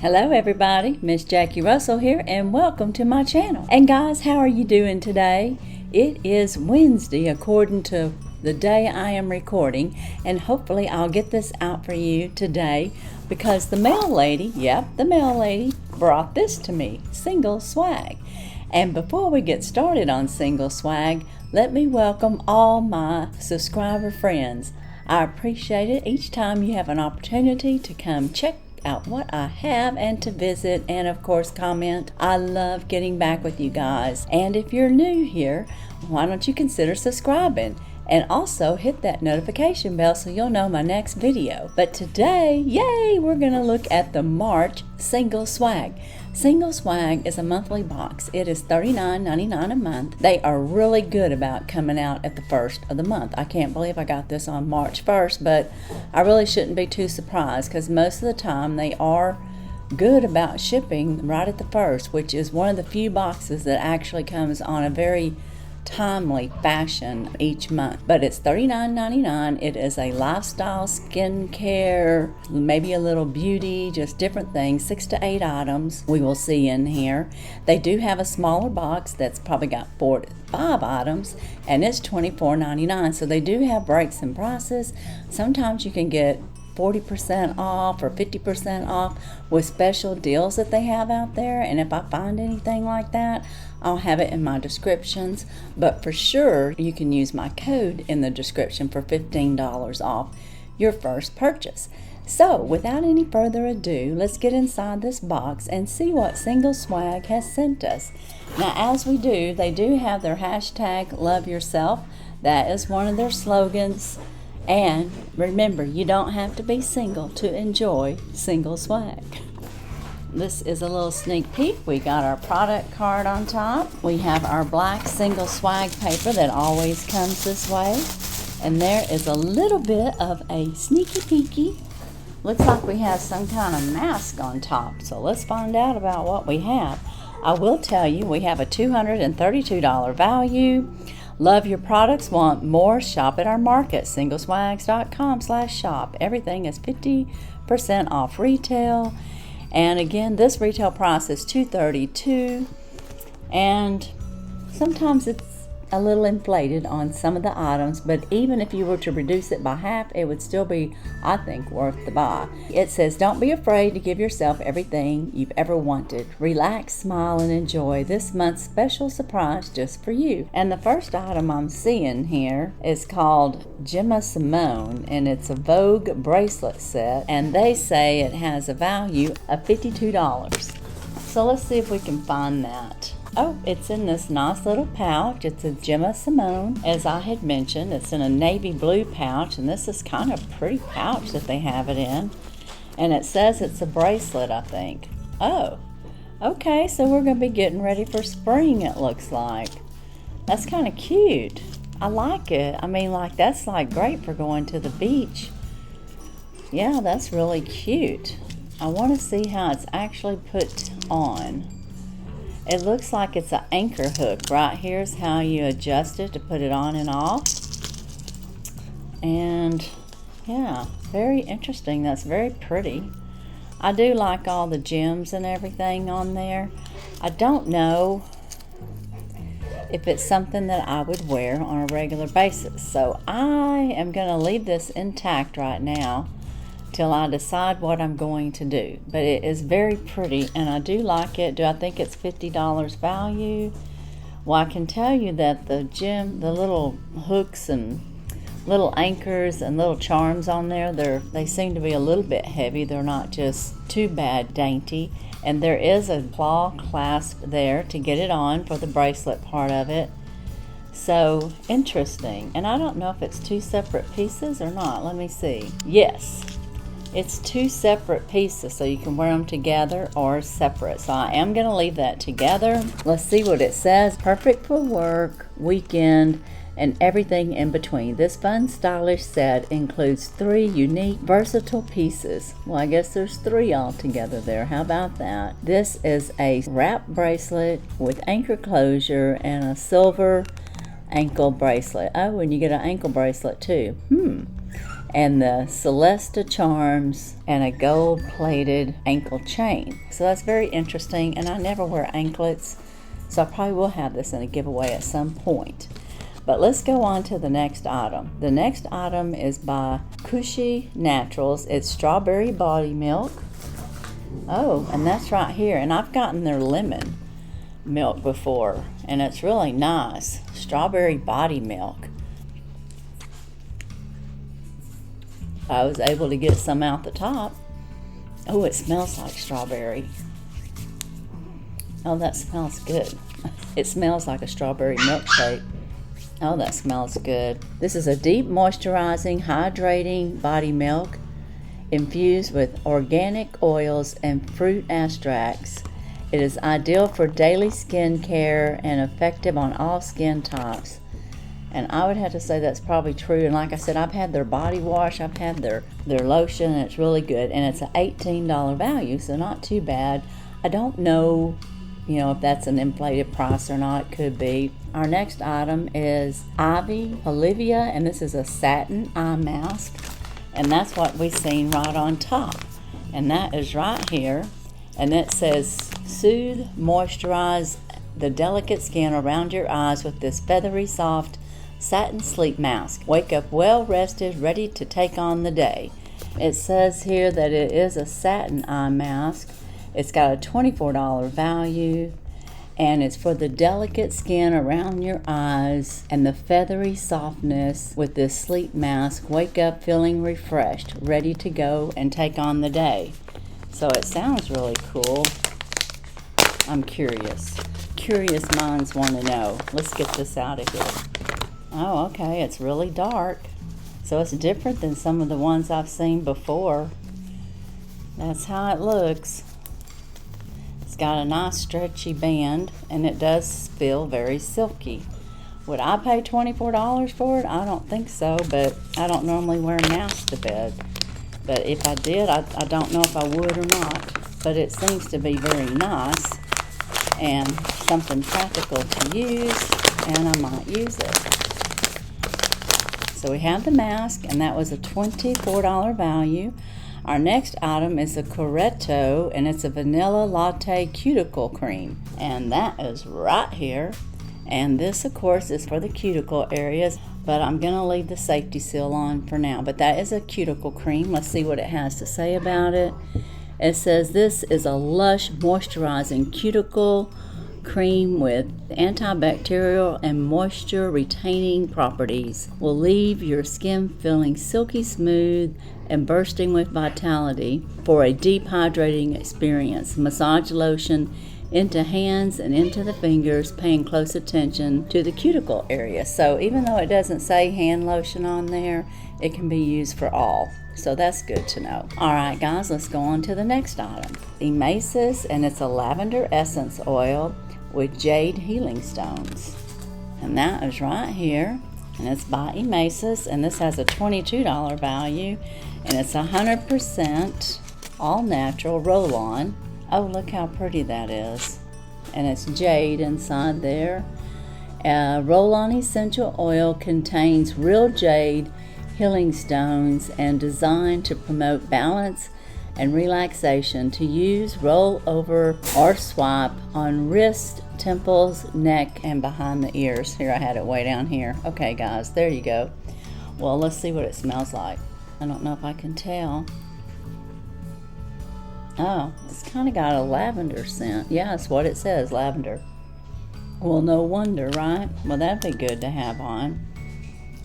Hello everybody, Miss Jackie Russell here and welcome to my channel. And guys, how are you doing today? It is Wednesday according to the day I am recording, and hopefully I'll get this out for you today because the mail lady, the mail lady brought this to me, single swag. And before we get started on single swag, let me welcome all my subscriber friends. I appreciate it each time you have an opportunity to come check out what I have and to visit and of course comment. I love getting back with you guys. And if you're new here, why don't you consider subscribing? And also hit that notification bell so you'll know my next video. But today, yay, we're gonna look at the March Single Swag. Single Swag is a monthly box. It is $39.99 a month. They are really good about coming out at the first of the month. I can't believe I got this on March 1st, but I really shouldn't be too surprised because most of the time they are good about shipping right at the first, which is one of the few boxes that actually comes on a very timely fashion each month. But it's $39.99. It is a lifestyle, skincare, maybe a little beauty, just different things, 6 to 8 items we will see in here. They do have a smaller box that's probably got 4 to 5 items, and it's $24.99. So they do have breaks in prices. Sometimes you can get 40% off or 50% off with special deals that they have out there, and if I find anything like that, I'll have it in my descriptions. But for sure you can use my code in the description for $15 off your first purchase. So without any further ado, let's get inside this box and see what Single Swag has sent us. Now as we do, they do have their hashtag love yourself. That is one of their slogans. And remember, you don't have to be single to enjoy Single Swag. This is a little sneak peek. We got our product card on top. We have our black Single Swag paper that always comes this way. And there is a little bit of a sneaky peeky. Looks like we have some kind of mask on top. So let's find out about what we have. I will tell you, we have a $232 value. Love your products, want more? Shop at our market, singleswags.com/shop. Everything is 50% off retail. And again, this retail price is $232. And sometimes it's a little inflated on some of the items, but even if you were to reduce it by half, it would still be, I think, worth the buy. It says, don't be afraid to give yourself everything you've ever wanted. Relax, smile, and enjoy this month's special surprise just for you. And the first item I'm seeing here is called Gemma Simone, and it's a Vogue bracelet set, and they say it has a value of $52. So let's see if we can find that. Oh, it's in this nice little pouch. It's a Gemma Simone. As I had mentioned, it's in a navy blue pouch, and this is kind of a pretty pouch that they have it in. And it says it's a bracelet, I think. Oh, okay, so we're going to be getting ready for spring, it looks like. That's kind of cute. I like it. I mean, like, that's like great for going to the beach. Yeah, that's really cute. I want to see how it's actually put on. It looks like it's an anchor hook. Right here's how you adjust it to put it on and off. And yeah, very interesting. That's very pretty. I do like all the gems and everything on there. I don't know if it's something that I would wear on a regular basis. So I am going to leave this intact right now till I decide what I'm going to do. But it is very pretty and I do like it. Do I think it's $50 value? Well, I can tell you that the little hooks and little anchors and little charms on there, they seem to be a little bit heavy. They're not just too bad dainty. And there is a claw clasp there to get it on for the bracelet part of it. So interesting. And I don't know if it's 2 separate pieces or not. Let me see. Yes. It's 2 separate pieces, so you can wear them together or separate. So I am going to leave that together. Let's see what it says. Perfect for work, weekend, and everything in between. This fun, stylish set includes 3 unique, versatile pieces. Well, I guess there's 3 altogether there. How about that? This is a wrap bracelet with anchor closure and a silver ankle bracelet. Oh, and you get an ankle bracelet too. and the Celesta charms and a gold-plated ankle chain. So that's very interesting, and I never wear anklets, so I probably will have this in a giveaway at some point. But let's go on to the next item. The next item is by Cushy Naturals. It's strawberry body milk. Oh, and that's right here. And I've gotten their lemon milk before, and it's really nice. Strawberry body milk. I was able to get some out the top. Oh, it smells like strawberry. Oh, that smells good. It smells like a strawberry milkshake. Oh, that smells good. This is a deep moisturizing, hydrating body milk infused with organic oils and fruit extracts. It is ideal for daily skin care and effective on all skin types. And I would have to say that's probably true. And like I said, I've had their body wash, I've had their lotion, and it's really good. And it's an $18 value, so not too bad. I don't know, if that's an inflated price or not. It could be. Our next item is Ivy Olivia, and this is a satin eye mask. And that's what we've seen right on top. And that is right here. And it says, soothe, moisturize the delicate skin around your eyes with this feathery, soft satin sleep mask. Wake up well rested, ready to take on the day. It says here that it is a satin eye mask. It's got a $24 value, and it's for the delicate skin around your eyes and the feathery softness with this sleep mask. Wake up feeling refreshed, ready to go and take on the day. So it sounds really cool. I'm curious. Curious minds want to know. Let's get this out of here. Oh, okay, it's really dark. So it's different than some of the ones I've seen before. That's how it looks. It's got a nice stretchy band, and it does feel very silky. Would I pay $24 for it? I don't think so, but I don't normally wear masks to bed. But if I did, I don't know if I would or not. But it seems to be very nice and something practical to use, and I might use it. So we have the mask, and that was a $24 value. Our next item is a Coretto, and it's a vanilla latte cuticle cream. And that is right here. And this, of course, is for the cuticle areas, but I'm going to leave the safety seal on for now. But that is a cuticle cream. Let's see what it has to say about it. It says this is a lush, moisturizing cuticle cream with antibacterial and moisture retaining properties. Will leave your skin feeling silky smooth and bursting with vitality for a deep hydrating experience. Massage lotion into hands and into the fingers, paying close attention to the cuticle area. So even though it doesn't say hand lotion on there, it can be used for all. So that's good to know. Alright guys, let's go on to the next item. Emasis, and it's a lavender essence oil with jade healing stones. And that is right here. And it's by Emasis, and this has a $22 value. And it's 100% all natural roll-on. Oh, look how pretty that is. And it's jade inside there. Roll-on essential oil contains real jade healing stones and designed to promote balance and relaxation. To use, roll over or swipe on wrist, temples, neck, and behind the ears. Here, I had it way down here. Okay, guys, there you go. Well, let's see what it smells like. I don't know if I can tell. Oh, it's kind of got a lavender scent. Yeah, that's what it says, lavender. Well, no wonder, right? Well, that'd be good to have on,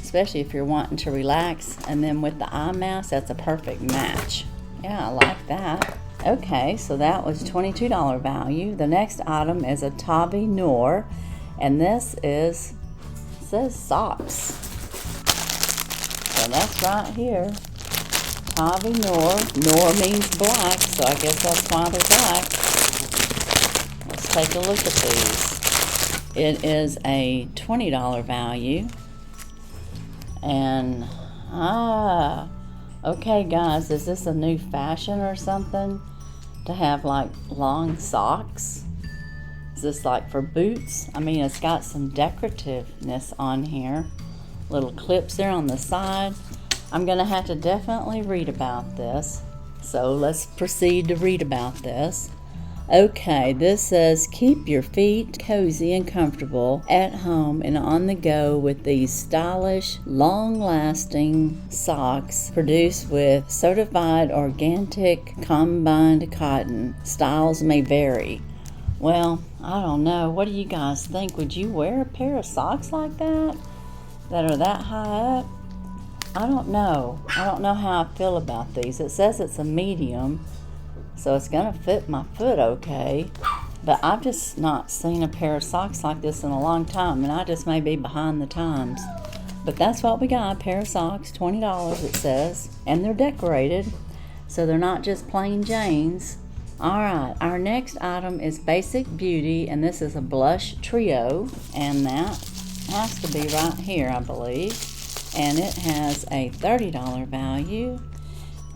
especially if you're wanting to relax. And then with the eye mask, that's a perfect match. Yeah, I like that. Okay, so that was $22 value. The next item is a Tabi Noor, and this is, it says socks. So that's right here. Tabi Noor. Noor means black, so I guess that's why they're black. Let's take a look at these. It is a $20 value. And, okay guys, is this a new fashion or something? To have like long socks? Is this like for boots? I mean, it's got some decorativeness on here. Little clips there on the side. I'm going to have to definitely read about this. So let's proceed to read about this. Okay, this says keep your feet cozy and comfortable at home and on the go with these stylish, long-lasting socks produced with certified organic combined cotton. Styles may vary. Well, I don't know. What do you guys think? Would you wear a pair of socks like that are that high up? I don't know. I don't know how I feel about these. It says it's a medium, so it's going to fit my foot okay. But I've just not seen a pair of socks like this in a long time, and I just may be behind the times. But that's what we got, a pair of socks, $20 it says, and they're decorated, so they're not just plain Janes. Alright, our next item is Basic Beauty, and this is a blush trio, and that has to be right here, I believe. And it has a $30 value.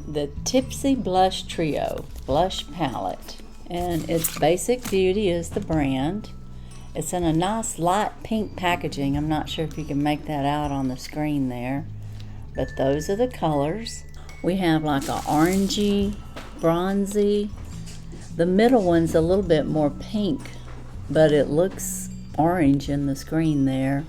The Tipsy Blush Trio Blush Palette, and it's Basic Beauty is the brand. It's in a nice light pink packaging. I'm not sure if you can make that out on the screen there, but those are the colors. We have like a orangey, bronzy. The middle one's a little bit more pink, but it looks orange in the screen there.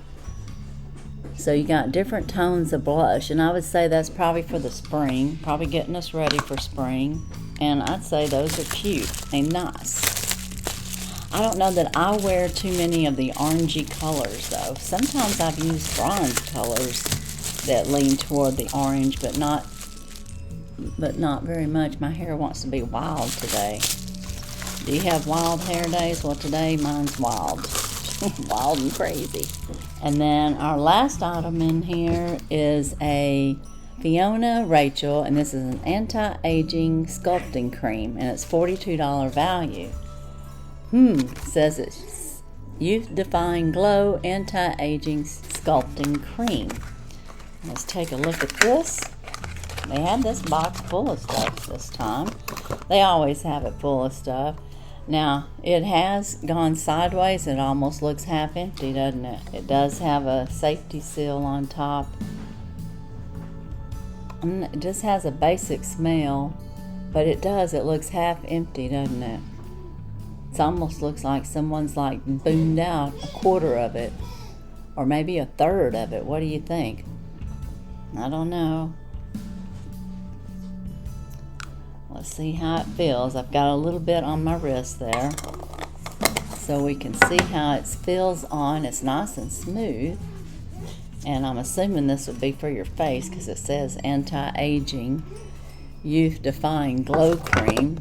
So you got different tones of blush, and I would say that's probably for the spring, probably getting us ready for spring. And I'd say those are cute and nice. I don't know that I wear too many of the orangey colors though. Sometimes I've used bronze colors that lean toward the orange, but not very much. My hair wants to be wild today. Do you have wild hair days? Well, today mine's wild. Wild and crazy. And then our last item in here is a Fiona Rachel, and this is an anti-aging sculpting cream, and it's $42 value. It says it's youth-defying glow anti-aging sculpting cream. Let's take a look at this. They had this box full of stuff this time. They always have it full of stuff. Now, it has gone sideways. It almost looks half empty, doesn't it? It does have a safety seal on top. It just has a basic smell, but it looks half empty, doesn't it? It almost looks like someone's like boomed out a quarter of it, or maybe a third of it. What do you think? I don't know. Let's see how it feels. I've got a little bit on my wrist there, so we can see how it feels on. It's nice and smooth, and I'm assuming this would be for your face because it says anti-aging youth-defying glow cream.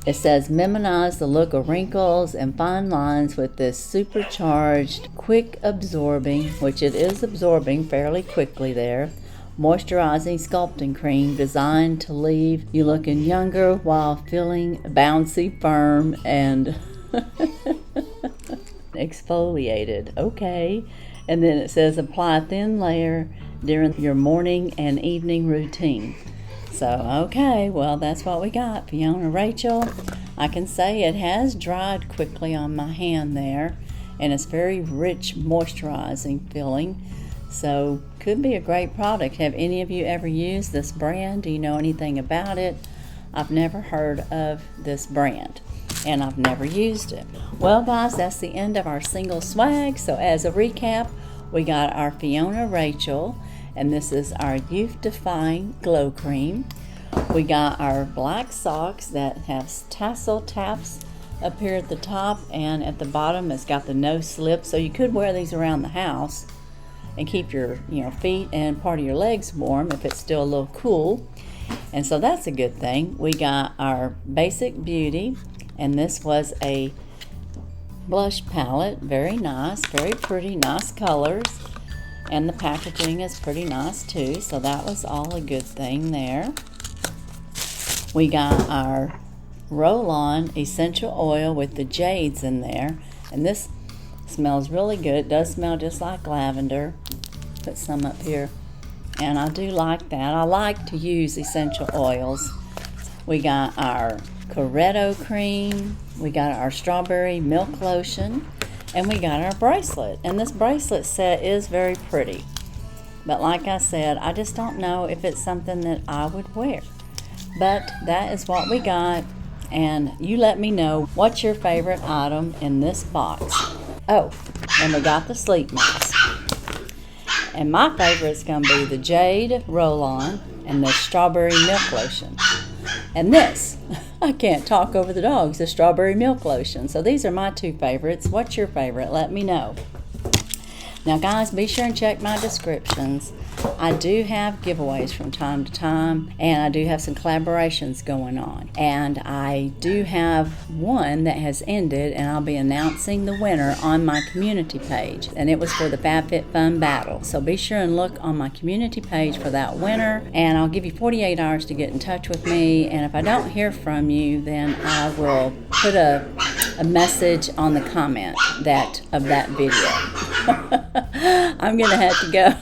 It says minimize the look of wrinkles and fine lines with this supercharged, quick absorbing, which it is absorbing fairly quickly there, moisturizing sculpting cream designed to leave you looking younger while feeling bouncy, firm, and exfoliated. Okay. And then it says apply a thin layer during your morning and evening routine. So, okay, well, that's what we got. Fiona Rachel. I can say it has dried quickly on my hand there, and it's very rich, moisturizing feeling. So, could be a great product. Have any of you ever used this brand? Do you know anything about it? I've never heard of this brand, and I've never used it. Well, guys, that's the end of our single swag. So, as a recap, we got our Fiona Rachel, and this is our youth-defying glow cream. We got our black socks that have tassel taps up here at the top, and at the bottom it's got the no slip, so you could wear these around the house and keep your feet and part of your legs warm if it's still a little cool. And so that's a good thing. We got our Basic Beauty, and this was a blush palette. Very nice, very pretty, nice colors. And the packaging is pretty nice too, so that was all a good thing there. We got our roll-on essential oil with the jades in there, and this smells really good. It does smell just like lavender. Put some up here, and I do like that. I like to use essential oils. We got our Coretto cream, we got our strawberry milk lotion, and we got our bracelet. And this bracelet set is very pretty. But like I said, I just don't know if it's something that I would wear. But that is what we got, and you let me know what's your favorite item in this box. Oh, and we got the sleep mask. And my favorite's going to be the Jade Roll-On and the Strawberry Milk Lotion. And this, I can't talk over the dogs, the Strawberry Milk Lotion. So these are my two favorites. What's your favorite? Let me know. Now guys, be sure and check my descriptions. I do have giveaways from time to time, and I do have some collaborations going on. And I do have one that has ended, and I'll be announcing the winner on my community page. And it was for the Fabfitfun battle. So be sure and look on my community page for that winner, and I'll give you 48 hours to get in touch with me. And if I don't hear from you, then I will put a message on the comment of that video. I'm gonna have to go.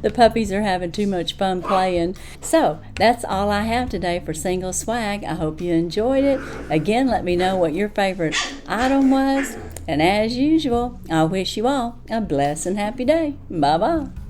The puppies are having too much fun playing. So that's all I have today for Single Swag. I hope you enjoyed it. Again, let me know what your favorite item was. And as usual, I wish you all a blessed and happy day. Bye-bye.